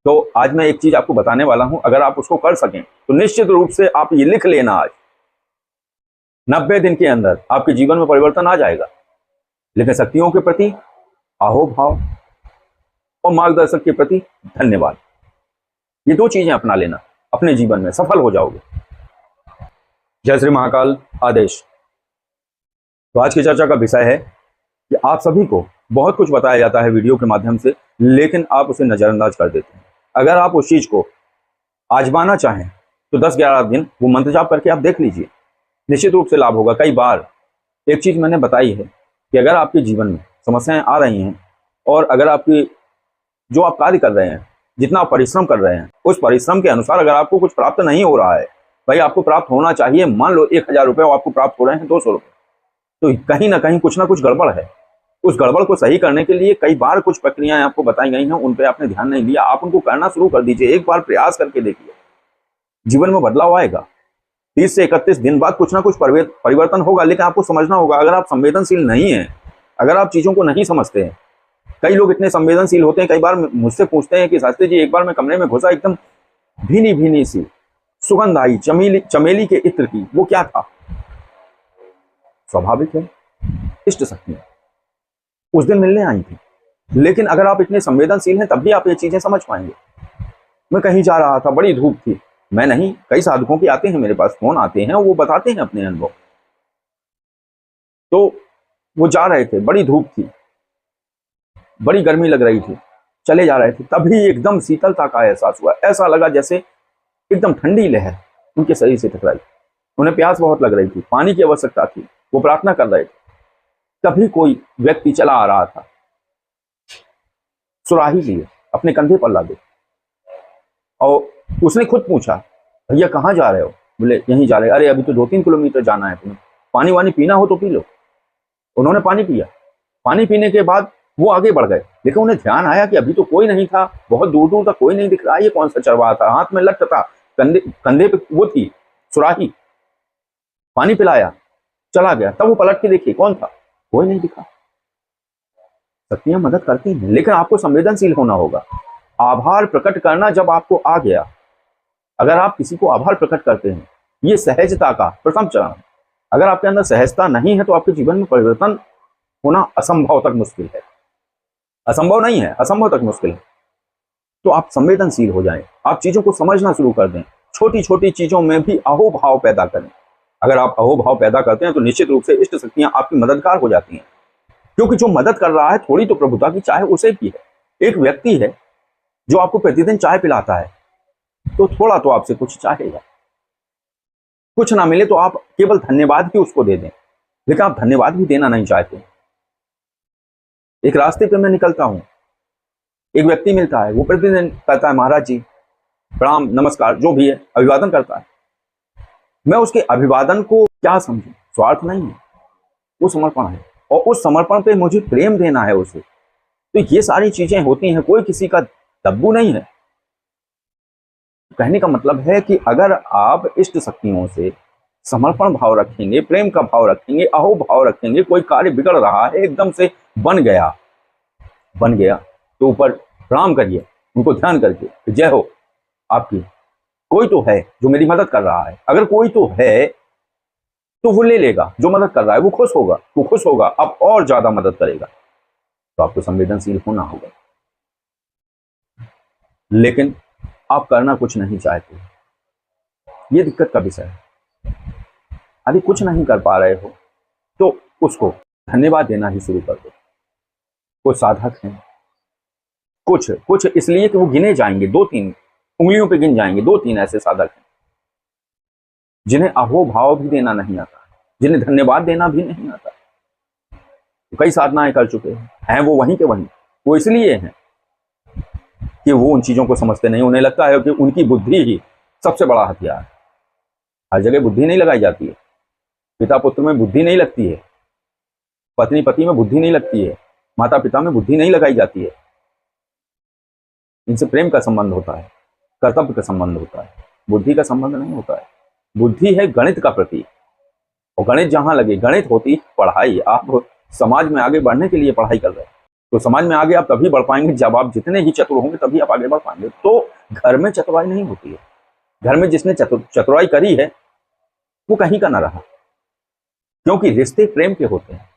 तो आज मैं एक चीज आपको बताने वाला हूं, अगर आप उसको कर सकें तो निश्चित रूप से आप ये लिख लेना, आज 90 दिन के अंदर आपके जीवन में परिवर्तन आ जाएगा। लेकिन शक्तियों के प्रति अहोभाव और मार्गदर्शक के प्रति धन्यवाद, ये दो चीजें अपना लेना, अपने जीवन में सफल हो जाओगे। जय श्री महाकाल आदेश। तो आज की चर्चा का विषय है कि आप सभी को बहुत कुछ बताया जाता है वीडियो के माध्यम से, लेकिन आप उसे नजरअंदाज कर देते हैं। अगर आप उस चीज को आजमाना चाहें तो 10-11 दिन वो मंत्र जाप करके आप देख लीजिए, निश्चित रूप से लाभ होगा। कई बार एक चीज मैंने बताई है कि अगर आपके जीवन में समस्याएं आ रही हैं और अगर आपकी जो आप कार्य कर रहे हैं, जितना आप परिश्रम कर रहे हैं, उस परिश्रम के अनुसार अगर आपको कुछ प्राप्त नहीं हो रहा है, भाई आपको प्राप्त होना चाहिए, मान लो 1000 रुपये और आपको प्राप्त हो रहे हैं 200 रुपये, तो कहीं ना कहीं कुछ ना कुछ गड़बड़ है। उस गड़बड़ को सही करने के लिए कई बार कुछ प्रक्रियाएं आपको बताई गई हैं, उन पर आपने ध्यान नहीं दिया। आप उनको करना शुरू कर दीजिए, एक बार प्रयास करके देखिए, जीवन में बदलाव आएगा। 30 से 31 दिन बाद कुछ ना कुछ परिवर्तन होगा। लेकिन आपको समझना होगा, अगर आप संवेदनशील नहीं हैं, अगर आप चीजों को नहीं समझते हैं, कई लोग इतने संवेदनशील होते हैं, कई बार मुझसे पूछते हैं कि शास्त्री जी एक बार मैं कमरे में घुसा, एकदम भीनी भीनी सी सुगंध आई चमेली के इत्र की, वो क्या था? स्वाभाविक है, इष्ट शक्तियां उस दिन मिलने आई थी। लेकिन अगर आप इतने संवेदनशील हैं तब भी आप ये चीजें समझ पाएंगे। मैं कहीं जा रहा था, बड़ी धूप थी, मैं नहीं, कई साधकों के आते हैं मेरे पास, फोन आते हैं, वो बताते हैं अपने अनुभव। तो वो जा रहे थे, बड़ी धूप थी, बड़ी गर्मी लग रही थी, चले जा रहे थे, तभी एकदम शीतलता का एहसास हुआ। ऐसा लगा जैसे एकदम ठंडी लहर उनके शरीर से टकराई। उन्हें प्यास बहुत लग रही थी, पानी की आवश्यकता थी, वो प्रार्थना कर रहे थे। तभी कोई व्यक्ति चला आ रहा था, सुराही लिए अपने कंधे पर लादे, और उसने खुद पूछा, भैया कहाँ जा रहे हो? बोले यहीं जा रहे। अरे अभी तो 2-3 किलोमीटर जाना है तुम्हें, पानी वानी पीना हो तो पी लो। उन्होंने पानी पिया। पानी पीने के बाद वो आगे बढ़ गए, लेकिन उन्हें ध्यान आया कि अभी तो कोई नहीं था, बहुत दूर दूर तक कोई नहीं दिख रहा, ये कौन सा चरवाहा था? हाथ में लठ था, कंधे पे वो थी सुराही। पानी पिलाया, चला गया। तब वो पलट के देखिए, कौन था? कोई नहीं दिखा। शक्तियां मदद करती हैं, लेकिन आपको संवेदनशील होना होगा। आभार प्रकट करना जब आपको आ गया, अगर आप किसी को आभार प्रकट करते हैं, ये सहजता का प्रथम चरण है। अगर आपके अंदर सहजता नहीं है तो आपके जीवन में परिवर्तन होना असंभव तक मुश्किल है। असंभव नहीं है, असंभव तक मुश्किल है। तो आप संवेदनशील हो जाएं, आप चीजों को समझना शुरू कर दें, छोटी छोटी चीजों में भी अहोभाव पैदा करें। अगर आप अहोभाव पैदा करते हैं तो निश्चित रूप से इष्ट शक्तियां आपकी मददगार हो जाती हैं, क्योंकि जो मदद कर रहा है थोड़ी तो प्रभुता की चाह उसे भी है। एक व्यक्ति है जो आपको प्रतिदिन चाय पिलाता है, तो थोड़ा तो आपसे कुछ चाहेगा। कुछ ना मिले तो आप केवल धन्यवाद भी उसको दे दें, लेकिन आप धन्यवाद भी देना नहीं चाहते। एक रास्ते पे मैं निकलता हूं, एक व्यक्ति मिलता है, वो प्रतिदिन कहता है महाराज जी प्रणाम नमस्कार, जो भी है अभिवादन करता है। मैं उसके अभिवादन को क्या समझूं? स्वार्थ नहीं है, वो समर्पण है, और उस समर्पण पे मुझे प्रेम देना है उसे। तो ये सारी चीजें होती हैं, कोई किसी का दब्बू नहीं है। कहने का मतलब है कि अगर आप इष्ट शक्तियों से समर्पण भाव रखेंगे, प्रेम का भाव रखेंगे, अहो भाव रखेंगे, कोई कार्य बिगड़ रहा है एकदम से बन गया तो ऊपर प्रणाम करिए, उनको ध्यान करके जय हो आपकी, कोई तो है जो मेरी मदद कर रहा है। अगर कोई तो है तो वो ले लेगा, जो मदद कर रहा है वो खुश होगा, अब और ज्यादा मदद करेगा। तो आपको संवेदनशील होना होगा, लेकिन आप करना कुछ नहीं चाहते, ये दिक्कत का विषय है। यदि कुछ नहीं कर पा रहे हो तो उसको धन्यवाद देना ही शुरू कर दो। कुछ साधक हैं, कुछ इसलिए कि वो गिने जाएंगे, 2-3 उंगलियों पे गिन जाएंगे, 2-3 ऐसे साधक हैं जिन्हें अहो भाव भी देना नहीं आता, जिन्हें धन्यवाद देना भी नहीं आता। तो कई साधनाएं कर चुके हैं वो वहीं के वहीं। वो इसलिए हैं कि वो उन चीजों को समझते नहीं। उन्हें लगता है कि उनकी बुद्धि ही सबसे बड़ा हथियार है। हर जगह बुद्धि नहीं लगाई जाती है। पिता पुत्र में बुद्धि नहीं लगती है, पत्नी पति में बुद्धि नहीं लगती है, माता पिता में बुद्धि नहीं लगाई जाती है। इनसे प्रेम का संबंध होता है, कर्तव्य का संबंध होता है, बुद्धि का संबंध नहीं होता है। बुद्धि है गणित का प्रतीक, और गणित जहां लगे, गणित होती पढ़ाई। आप समाज में आगे बढ़ने के लिए पढ़ाई कर रहे हैं। तो समाज में आगे आप तभी बढ़ पाएंगे जब आप जितने ही चतुर होंगे तभी आप आगे बढ़ पाएंगे। तो घर में चतुराई नहीं होती है, घर में जिसने चतुराई करी है वो कहीं का ना रहा, क्योंकि रिश्ते प्रेम के होते हैं।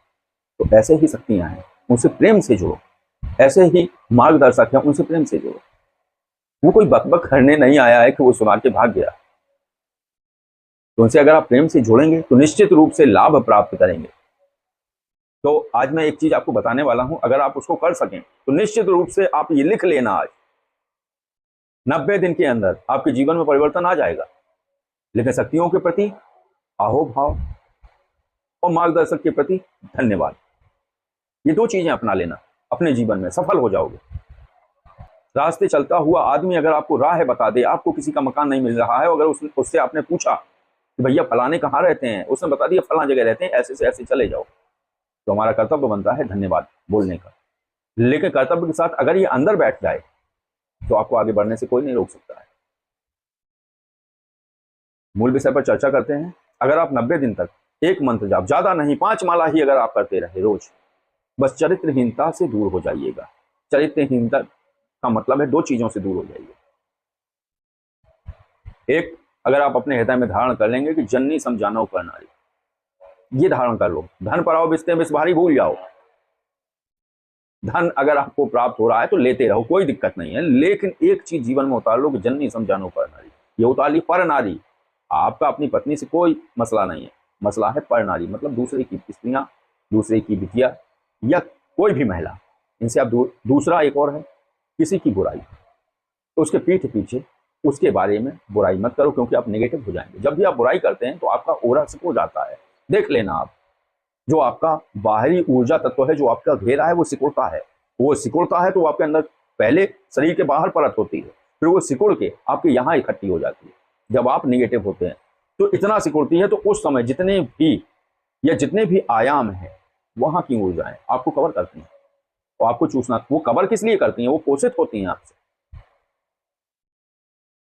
तो ऐसे ही शक्तियां हैं, उनसे प्रेम से जुड़ो। ऐसे ही मार्गदर्शक है, उनसे प्रेम से जुड़ो। वो कोई बकबक करने नहीं आया है कि वो सुना के भाग गया। तो उनसे अगर आप प्रेम से जुड़ेंगे तो निश्चित रूप से लाभ प्राप्त करेंगे। तो आज मैं एक चीज आपको बताने वाला हूं, अगर आप उसको कर सकें तो निश्चित रूप से आप ये लिख लेना, आज 90 दिन के अंदर आपके जीवन में परिवर्तन आ जाएगा। लेकिन शक्तियों के प्रति अहोभाव और मार्गदर्शक के प्रति धन्यवाद, ये 2 चीजें अपना लेना, अपने जीवन में सफल हो जाओगे। रास्ते चलता हुआ आदमी अगर आपको राह बता दे, आपको किसी का मकान नहीं मिल रहा है, अगर उससे आपने पूछा कि भैया फलाने कहाँ रहते हैं, उसने बता दिया फलां जगह रहते हैं, ऐसे से ऐसे चले जाओ, तो हमारा कर्तव्य बनता है धन्यवाद बोलने का। लेकिन कर्तव्य के साथ अगर ये अंदर बैठ जाए तो आपको आगे बढ़ने से कोई नहीं रोक सकता है। मूल विषय पर चर्चा करते हैं। अगर आप 90 दिन तक एक मंत्र जाप, ज्यादा नहीं 5 माला ही अगर आप करते रहे रोज, बस चरित्रहीनता से दूर हो जाइएगा। चरित्रहीनता का मतलब है 2 चीजों से दूर हो जाइए। एक, अगर आप अपने हृदय में धारण कर लेंगे कि जननी समझानो कर नारी, ये धारण कर लो। धन पर आओ बिस्ते में भारी भूल जाओ। धन अगर आपको प्राप्त हो रहा है तो लेते रहो, कोई दिक्कत नहीं है, लेकिन एक चीज जीवन में उतार लो कि जननी समझानो पर नारी। ये उतार ली पर नारी। आपका अपनी पत्नी से कोई मसला नहीं है, मसला है पर नारी, मतलब दूसरे की स्त्रियां, दूसरे की बिटिया या कोई भी महिला, इनसे आप दूसरा एक और है किसी की बुराई, तो उसके पीठ पीछे उसके बारे में बुराई मत करो, क्योंकि आप नेगेटिव हो जाएंगे। जब भी आप बुराई करते हैं तो आपका ओरा सिकुड़ जाता है। देख लेना आप, जो आपका बाहरी ऊर्जा तत्व है, जो आपका घेरा है, वो सिकुड़ता है। वो सिकुड़ता है तो आपके अंदर पहले शरीर के बाहर परत होती है, फिर वो सिकुड़ के आपके यहाँ इकट्ठी हो जाती है। जब आप निगेटिव होते हैं तो इतना सिकुड़ती है, तो उस समय जितने भी आयाम है वहां की ऊर्जाएं आपको कवर करती हैं। तो आपको चूसना, वो कवर किस लिए करती हैं? वो पोषित होती हैं आपसे।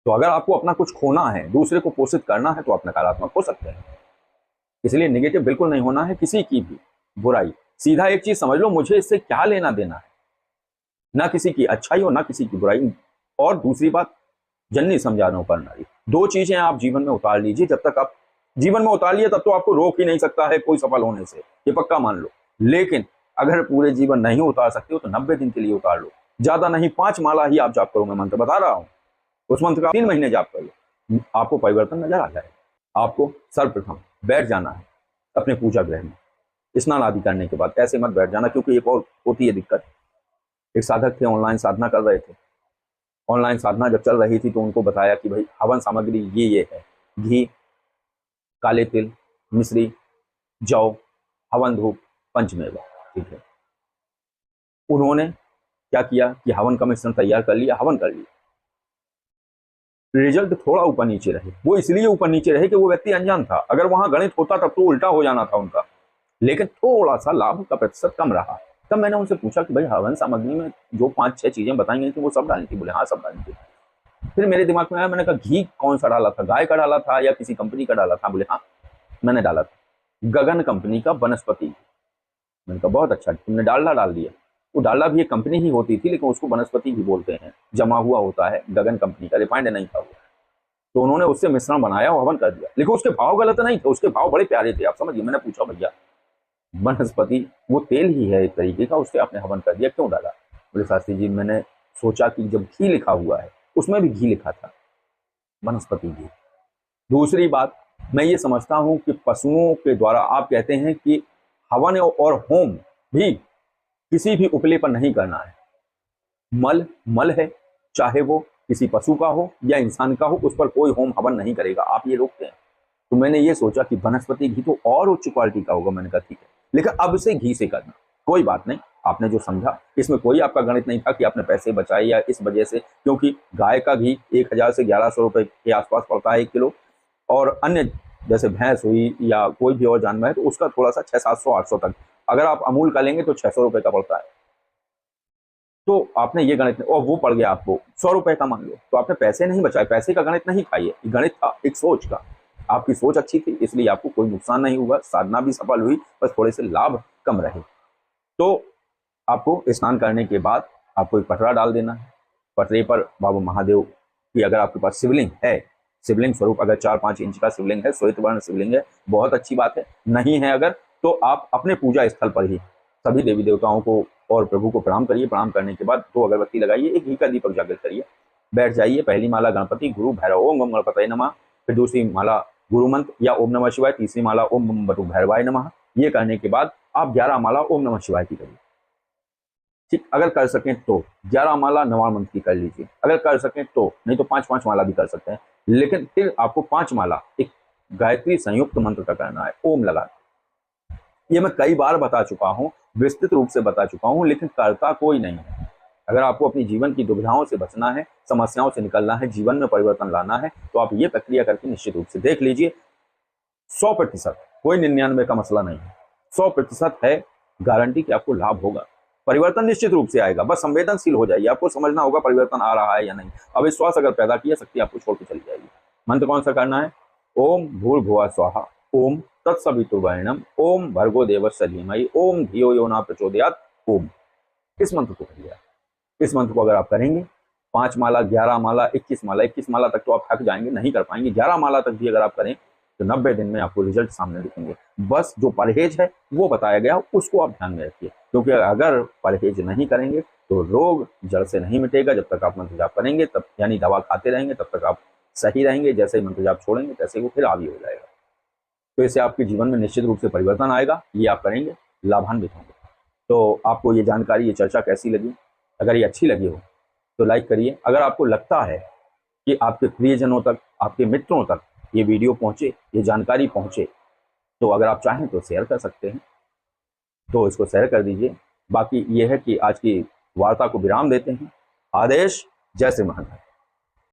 तो अगर आपको अपना कुछ खोना है, दूसरे को पोषित करना है, तो आप नकारात्मक हो सकते हैं। इसलिए नेगेटिव बिल्कुल नहीं होना है, किसी की भी बुराई। सीधा एक चीज समझ लो, मुझे इससे क्या लेना देना है, ना किसी की अच्छाई और ना किसी की बुराई। और दूसरी बात, जननी समझानो पर नारी। 2 चीजें आप जीवन में उतार लीजिए। जब तक आप जीवन में उतार लिए तब तो आपको रोक ही नहीं सकता है कोई सफल होने से, ये पक्का मान लो। लेकिन अगर पूरे जीवन नहीं उतार सकते हो तो 90 दिन के लिए उतार लो। ज्यादा नहीं 5 माला ही आप जाप करो, मैं मंत्र बता रहा हूं। उस मंत्र का 3 महीने जाप कर लो, आपको परिवर्तन नजर आ जाएगा। आपको सर्वप्रथम बैठ जाना है अपने पूजा गृह में, स्नान आदि करने के बाद। ऐसे मत बैठ जाना, क्योंकि एक और होती है दिक्कत। एक साधक थे, ऑनलाइन साधना कर रहे थे। ऑनलाइन साधना जब चल रही थी तो उनको बताया कि भाई हवन सामग्री ये है, घी, काले तिल, मिश्री, जौ, हवन धूप, पंचमेवा, ठीक है। उन्होंने क्या किया कि हवन का मिश्रण तैयार कर लिया, हवन कर लिया। रिजल्ट थोड़ा ऊपर नीचे रहे। वो इसलिए ऊपर नीचे रहे कि वो व्यक्ति अनजान था। अगर वहां गणित होता तब तो उल्टा हो जाना था उनका, लेकिन थोड़ा सा लाभ का प्रतिशत कम रहा। तब मैंने उनसे पूछा कि भाई हवन सामग्री में जो 5-6 चीजें बताई गई थी वो सब डाली थी? बोले हाँ सब डाली थी। फिर मेरे दिमाग में आया, मैंने कहा घी कौन सा डाला था, गाय का डाला था या किसी कंपनी का डाला था? बोले हाँ मैंने डाला था गगन कंपनी का वनस्पति। मैंने कहा बहुत अच्छा, तुमने डालडा डाल दिया। वो डालडा भी एक कंपनी ही होती थी, लेकिन उसको वनस्पति भी बोलते हैं, जमा हुआ होता है गगन कंपनी का, रिफाइंड नहीं था वो। तो उन्होंने उससे मिश्रण बनाया और हवन कर दिया। लेकिन उसके भाव गलत नहीं थे, उसके भाव बड़े प्यारे थे, आप समझिए। मैंने पूछा भैया वनस्पति वो तेल ही है एक तरीके का, उससे आपने हवन कर दिया, क्यों डाला? बोले शास्त्री जी मैंने सोचा कि जब घी लिखा हुआ है, उसमें भी घी लिखा था, वनस्पति घी। दूसरी बात, मैं ये समझता हूं कि पशुओं के द्वारा, आप कहते हैं कि हवन और होम भी किसी भी उपले पर नहीं करना है। मल है, चाहे वो किसी पशु का हो या इंसान का हो, उस पर कोई होम हवन नहीं करेगा, आप ये रोकते हैं। तो मैंने ये सोचा कि वनस्पति घी तो और उच्च क्वालिटी का होगा। मैंने कहा ठीक है, लेकिन अब से घी से करना, कोई बात नहीं। आपने जो समझा, इसमें कोई आपका गणित नहीं था कि आपने पैसे बचाए या इस वजह से, क्योंकि गाय का घी 1000 से 1100 रुपए के आसपास पड़ता है 1 किलो, और अन्य जैसे भैंस हुई या कोई भी और जानवर है तो उसका थोड़ा सा 600-700-800 तक। अगर आप अमूल का लेंगे तो 600 रुपए का पड़ता है। तो आपने ये गणित, और वो पड़ गया आपको 100 रुपए का मान लो, तो आपने पैसे नहीं बचाए। पैसे का गणित नहीं खाइए, गणित था एक सोच का। आपकी सोच अच्छी थी, इसलिए आपको कोई नुकसान नहीं हुआ, साधना भी सफल हुई, बस थोड़े से लाभ कम रहे। तो आपको स्नान करने के बाद आपको एक पटरा डाल देना है। पटरे पर बाबा महादेव की अगर आपके पास शिवलिंग है, शिवलिंग स्वरूप अगर 4-5 इंच का शिवलिंग है, श्वेत वर्ण शिवलिंग है, बहुत अच्छी बात है। नहीं है अगर, तो आप अपने पूजा स्थल पर ही सभी देवी देवताओं को और प्रभु को प्रणाम करिए। प्रणाम करने के बाद 2 अगरबत्ती लगाइए, एक घी का दीपक जागृत करिए, बैठ जाइए। पहली माला गणपति गुरु भैरव ओम गम गणपतये नमः, फिर दूसरी माला गुरु मंत्र या ओम नमः शिवाय, तीसरी माला ओम गम बटु भैरवाय नमः। ये करने के बाद आप 11 माला ओम नमः शिवाय की करिए। ठीक, अगर कर सकें तो 11 माला नवाण मंत्र की कर लीजिए, अगर कर सकें तो, नहीं तो 5-5 माला भी कर सकते हैं। लेकिन फिर आपको 5 माला एक गायत्री संयुक्त मंत्र का करना है, ओम लगा। ये मैं कई बार बता चुका हूं, विस्तृत रूप से बता चुका हूं, लेकिन करता कोई नहीं है। अगर आपको अपनी जीवन की दुविधाओं से बचना है, समस्याओं से निकलना है, जीवन में परिवर्तन लाना है, तो आप ये प्रक्रिया करके निश्चित रूप से देख लीजिए। 100%, कोई 99 का मसला नहीं है, 100% है गारंटी कि आपको लाभ होगा, परिवर्तन निश्चित रूप से आएगा। बस संवेदनशील हो जाइए, आपको समझना होगा परिवर्तन आ रहा है या नहीं। अविश्वास अगर पैदा किया, शक्ति आपको छोड़ के चली जाएगी। मंत्र कौन सा करना है? ओम भूर्भुवः स्वः, ओम तत्सवितुर्वरेण्यं, ओम भर्गो देवस्य धीमहि, ओम धियो यो न प्रचोदयात्, ओम। इस मंत्र को करिए। इस मंत्र को अगर आप करेंगे 5 माला, 11 माला, 21 माला, 21 माला तक तो आप थक जाएंगे, नहीं कर पाएंगे। 11 माला तक भी अगर आप करें तो 90 दिन में आपको रिजल्ट सामने दिखेंगे। बस जो परहेज है वो बताया गया, उसको आप ध्यान में रखिए, क्योंकि अगर परहेज नहीं करेंगे तो रोग जड़ से नहीं मिटेगा। जब तक आप मंत्र जाप करेंगे, तब यानी दवा खाते रहेंगे, तब तक आप सही रहेंगे। जैसे ही मंत्र जाप छोड़ेंगे तैसे वो फिर हावी हो जाएगा। तो इससे आपके जीवन में निश्चित रूप से परिवर्तन आएगा। ये आप करेंगे, लाभान्वित होंगे। तो आपको ये जानकारी, ये चर्चा कैसी लगी? अगर ये अच्छी लगी हो तो लाइक करिए। अगर आपको लगता है कि आपके प्रियजनों तक, आपके मित्रों तक ये वीडियो पहुंचे, ये जानकारी पहुंचे, तो अगर आप चाहें तो शेयर कर सकते हैं, तो इसको शेयर कर दीजिए। बाकी ये है कि आज की वार्ता को विराम देते हैं। आदेश, जय श्री महाकाल।